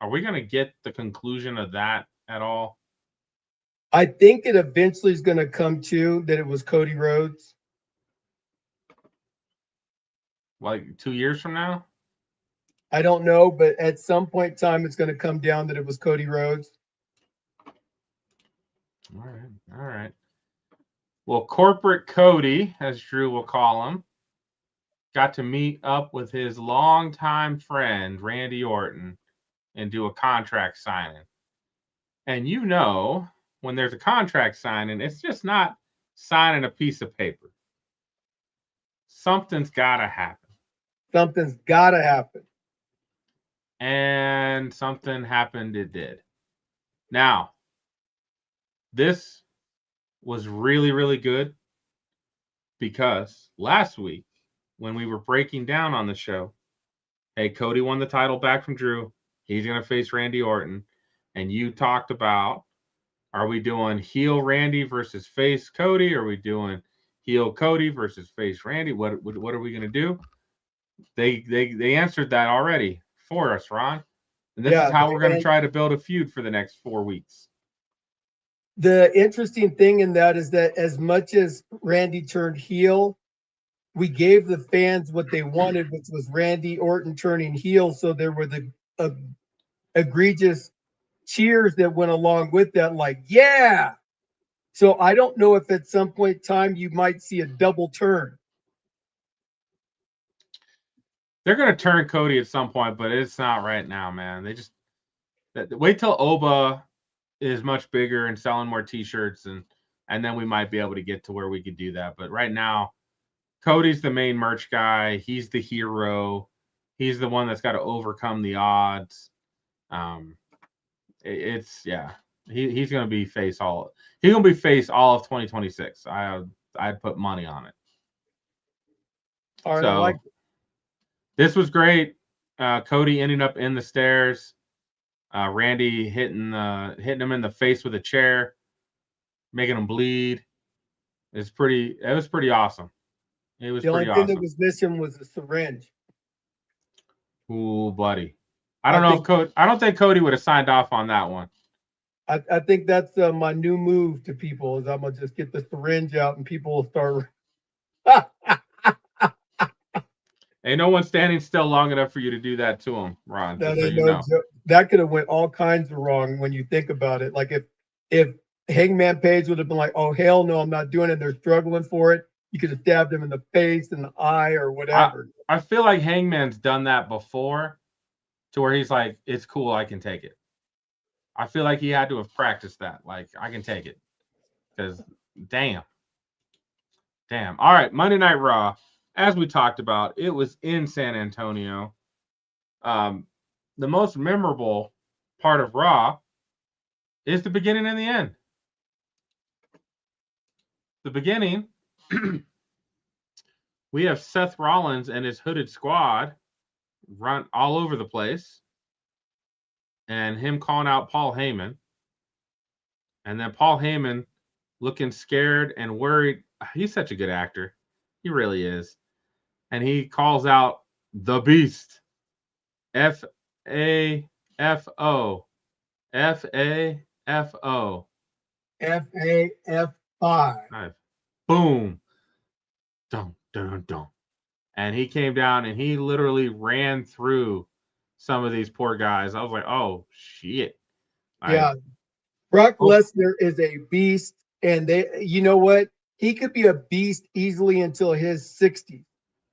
Are we gonna get the conclusion of that at all? I think it eventually is going to come to that it was Cody Rhodes. Like 2 years from now? I don't know, but at some point in time, it's going to come down that it was Cody Rhodes. All right. Well, corporate Cody, as Drew will call him, got to meet up with his longtime friend Randy Orton and do a contract signing. And you know, when there's a contract signing, it's just not signing a piece of paper. Something's got to happen. Something's got to happen. And something happened, it did. Now, this was really, really good because last week when we were breaking down on the show, hey, Cody won the title back from Drew. He's going to face Randy Orton. And you talked about, are we doing heel Randy versus face Cody? Are we doing heel Cody versus face Randy? What are we going to do? They answered that already for us, Ron. And this is how we're going to try to build a feud for the next 4 weeks. The interesting thing in that is that as much as Randy turned heel, we gave the fans what they wanted, which was Randy Orton turning heel. So there were the egregious cheers that went along with that, like, yeah. So I don't know if at some point in time you might see a double turn. They're going to turn Cody at some point, but it's not right now, man. They just wait till Oba is much bigger and selling more t-shirts, and then we might be able to get to where we could do that. But right now, Cody's the main merch guy. He's the hero. He's the one that's got to overcome the odds. Yeah. He's going to be face all. He's going to be face all of 2026. I'd put money on it. All right, I So like it. this was great. Cody ending up in the stairs. Randy hitting him in the face with a chair, making him bleed. It was pretty awesome. It was The only pretty thing that awesome. was missing was the syringe. Ooh, buddy. I I don't think Cody would have signed off on that one. I think that's my new move to people is I'm gonna just get the syringe out and people will start. Ain't no one standing still long enough for you to do that to him, Ron. That Just so ain't you no know. joke. That could have went all kinds of wrong when you think about it. Like if Hangman Page would have been like, "Oh hell no, I'm not doing it," they're struggling for it. You could have stabbed him in the face, in the eye, or whatever. I feel like Hangman's done that before, to where he's like, "It's cool, I can take it." I feel like he had to have practiced that. Like, I can take it, because damn. All right, Monday Night Raw. As we talked about, it was in San Antonio. The most memorable part of Raw is the beginning and the end. The beginning, we have Seth Rollins and his hooded squad run all over the place, and him calling out Paul Heyman. And then Paul Heyman looking scared and worried. He's such a good actor. He really is. And he calls out the Beast. F-A-F-O. F-A-F-O. FAF5. Boom. Dun, dun, dun. And he came down and he literally ran through some of these poor guys. I was like, oh, shit. Yeah. Brock Lesnar is a beast. And you know what? He could be a beast easily until his 60s.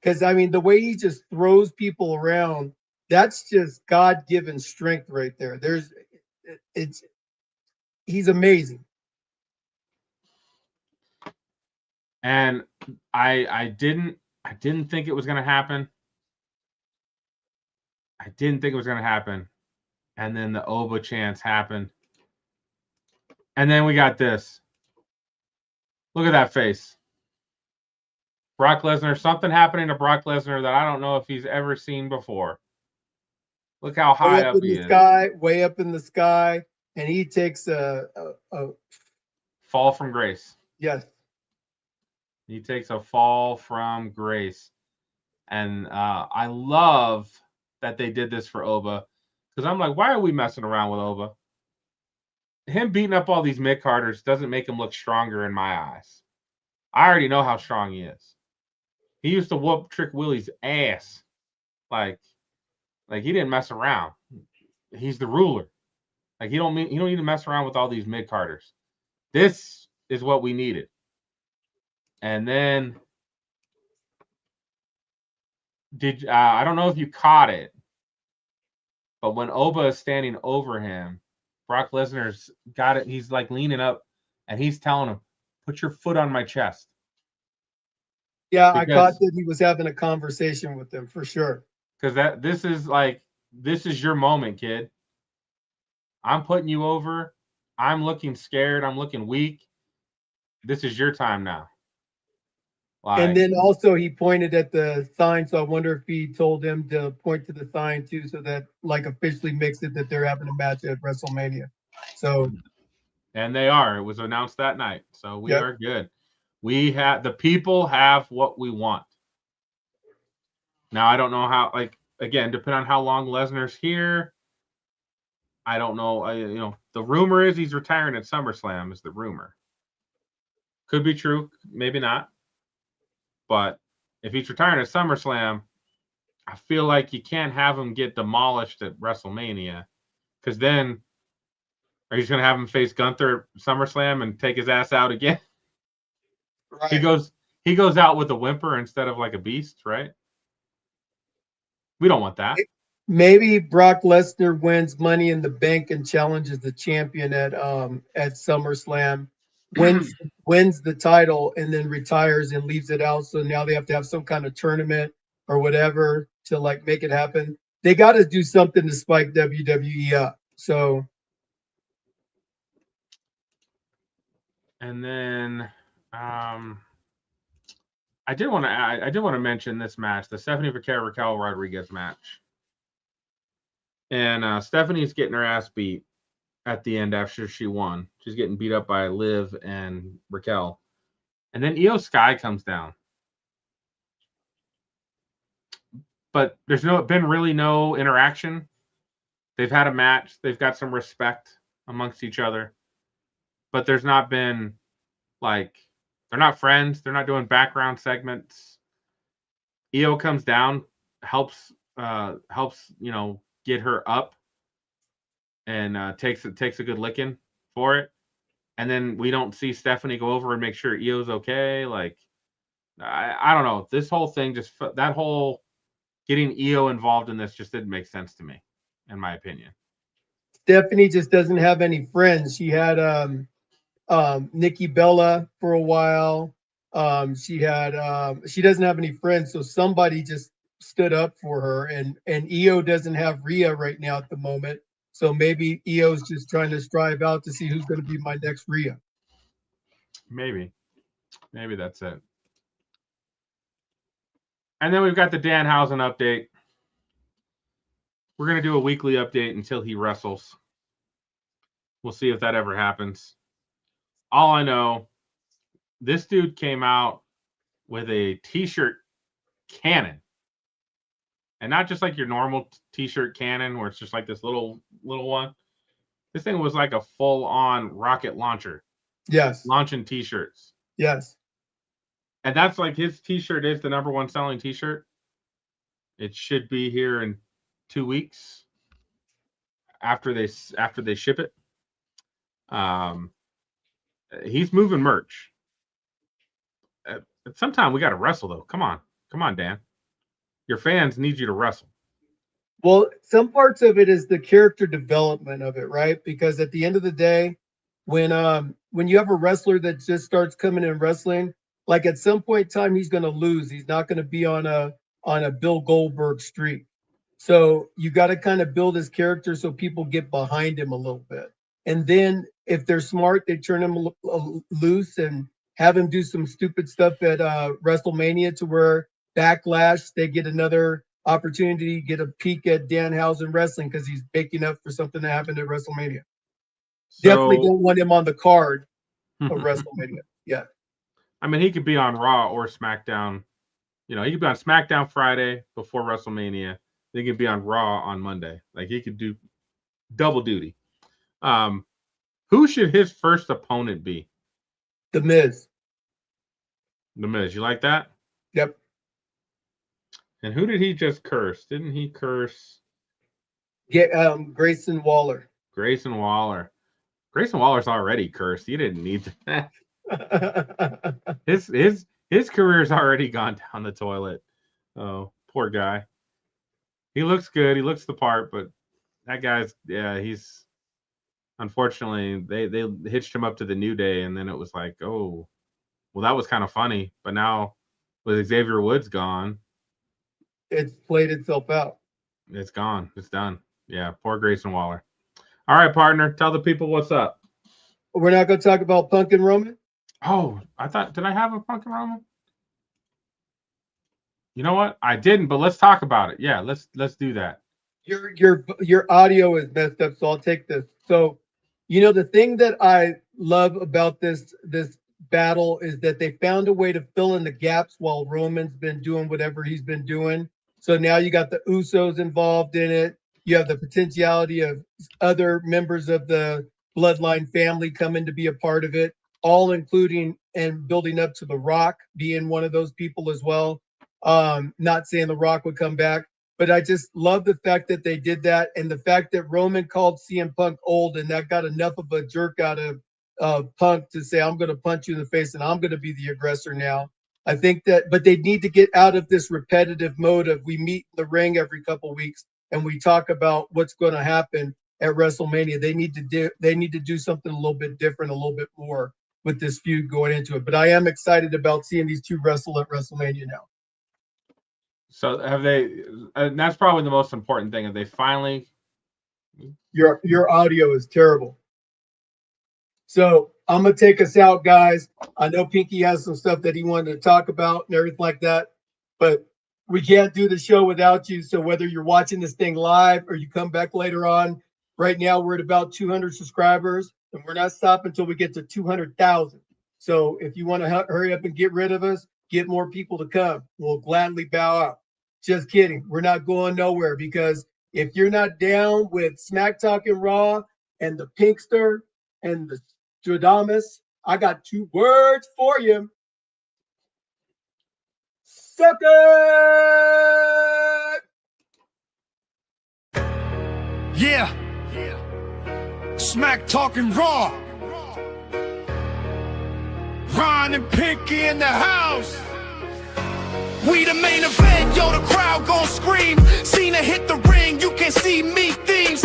Because, I mean, the way he just throws people around, that's just God-given strength right there. He's amazing. And I didn't think it was going to happen. I didn't think it was going to happen. And then the Oba chance happened. And then we got this. Look at that face. Brock Lesnar, something happening to Brock Lesnar that I don't know if he's ever seen before. Look how high up he is. Way up in the sky, and he takes a fall from grace. Yes. He takes a fall from grace. And I love that they did this for Oba, because I'm like, why are we messing around with Oba? Him beating up all these mid-carders doesn't make him look stronger in my eyes. I already know how strong he is. He used to whoop Trick Willie's ass. Like he didn't mess around. He's the ruler. Like he don't need to mess around with all these mid-carders. This is what we needed. And then I don't know if you caught it, but when Oba is standing over him, Brock Lesnar's got it. He's like leaning up, and he's telling him, "Put your foot on my chest." Yeah, I caught that he was having a conversation with him for sure. Because this is your moment, kid. I'm putting you over. I'm looking scared. I'm looking weak. This is your time now. And then also he pointed at the sign, so I wonder if he told him to point to the sign too, so that like officially makes it that they're having a match at WrestleMania. So, and they are. It was announced that night, so we are good. The people have what we want. Now I don't know how. Like again, depending on how long Lesnar's here, I don't know. The rumor is he's retiring at SummerSlam. Is the rumor? Could be true, maybe not. But if he's retiring at SummerSlam, I feel like you can't have him get demolished at WrestleMania, because then are you just going to have him face Gunther at SummerSlam and take his ass out again? Right. He goes out with a whimper instead of like a beast, right? We don't want that. Maybe Brock Lesnar wins Money in the Bank and challenges the champion at SummerSlam. Wins the title and then retires and leaves it out. So now they have to have some kind of tournament or whatever to like make it happen. They got to do something to spike WWE up. So And then I did want to mention this match, the Stephanie Vaquero Raquel Rodriguez match. And Stephanie's getting her ass beat at the end after she won. She's getting beat up by Liv and Raquel. And then Io Sky comes down. But there's been really no interaction. They've had a match. They've got some respect amongst each other. But there's not been, like, they're not friends. They're not doing background segments. Io comes down, helps get her up, and takes a good licking for it. And then we don't see Stephanie go over and make sure Io's okay. Like, I don't know. This whole thing that whole getting Io involved in this just didn't make sense to me, in my opinion. Stephanie just doesn't have any friends. She had Nikki Bella for a while. She doesn't have any friends, so somebody just stood up for her, and Io doesn't have Rhea right now at the moment. So maybe Io's just trying to strive out to see who's going to be my next Rhea. Maybe that's it. And then we've got the Danhausen update. We're going to do a weekly update until he wrestles. We'll see if that ever happens. All I know, this dude came out with a t-shirt cannon. And not just like your normal t-shirt cannon where it's just like this little one. This thing was like a full-on rocket launcher. Yes. Launching t-shirts. Yes. And that's like his t-shirt is the number one selling t-shirt. It should be here in 2 weeks after they ship it. He's moving merch. At some time we got to wrestle though. Come on, Dan. Your fans need you to wrestle. Well, some parts of it is the character development of it, right? Because at the end of the day, when you have a wrestler that just starts coming in wrestling, like at some point in time, he's going to lose. He's not going to be on a Bill Goldberg streak. So you got to kind of build his character so people get behind him a little bit. And then if they're smart, they turn him loose and have him do some stupid stuff at WrestleMania to where Backlash, they get another opportunity to get a peek at Danhausen wrestling because he's making up for something that happened at WrestleMania. So, definitely don't want him on the card of WrestleMania. Yeah. I mean, he could be on Raw or SmackDown. You know, he could be on SmackDown Friday before WrestleMania. Then he could be on Raw on Monday. Like, he could do double duty. Who should his first opponent be? The Miz. The Miz. You like that? Yep. And who did he just curse? Didn't he curse? Grayson Waller. Grayson Waller. Grayson Waller's already cursed. He didn't need that. His career's already gone down the toilet. Oh, poor guy. He looks good. He looks the part, but that guy's he's unfortunately they hitched him up to the New Day, and then it was like, oh, well, that was kind of funny. But now with Xavier Woods gone, it's played itself out. It's gone. It's done. Yeah, poor Grayson Waller. All right, partner, tell the people what's up. We're not going to talk about Punk and Roman? Oh, did I have a Punk and Roman? You know what? I didn't, but let's talk about it. Yeah, let's do that. Your audio is messed up, so I'll take this. So, the thing that I love about this battle is that they found a way to fill in the gaps while Roman's been doing whatever he's been doing. So now you got the Usos involved in it. You have the potentiality of other members of the Bloodline family coming to be a part of it, all including and building up to The Rock being one of those people as well. Not saying The Rock would come back, but I just love the fact that they did that, and the fact that Roman called CM Punk old, and that got enough of a jerk out of Punk to say, I'm going to punch you in the face and I'm going to be the aggressor now. I think that, but they need to get out of this repetitive mode of we meet in the ring every couple of weeks and we talk about what's going to happen at WrestleMania. They need to do something a little bit different, a little bit more with this feud going into it. But I am excited about seeing these two wrestle at WrestleMania now. So have they? And that's probably the most important thing. Have they finally? Your audio is terrible. So I'm gonna take us out, guys. I know Pinky has some stuff that he wanted to talk about and everything like that, but we can't do the show without you. So whether you're watching this thing live or you come back later on, right now we're at about 200 subscribers, and we're not stopping until we get to 200,000. So if you want to hurry up and get rid of us, get more people to come. We'll gladly bow out. Just kidding. We're not going nowhere, because if you're not down with Smack Talking Raw and the Pinkster and the Stradamus, I got 2 words for you. Sucker! Yeah. Smack Talking Raw. Ron and Pinky in the house. We the main event, yo, the crowd gon' scream. Cena hit the ring, you can see me theme.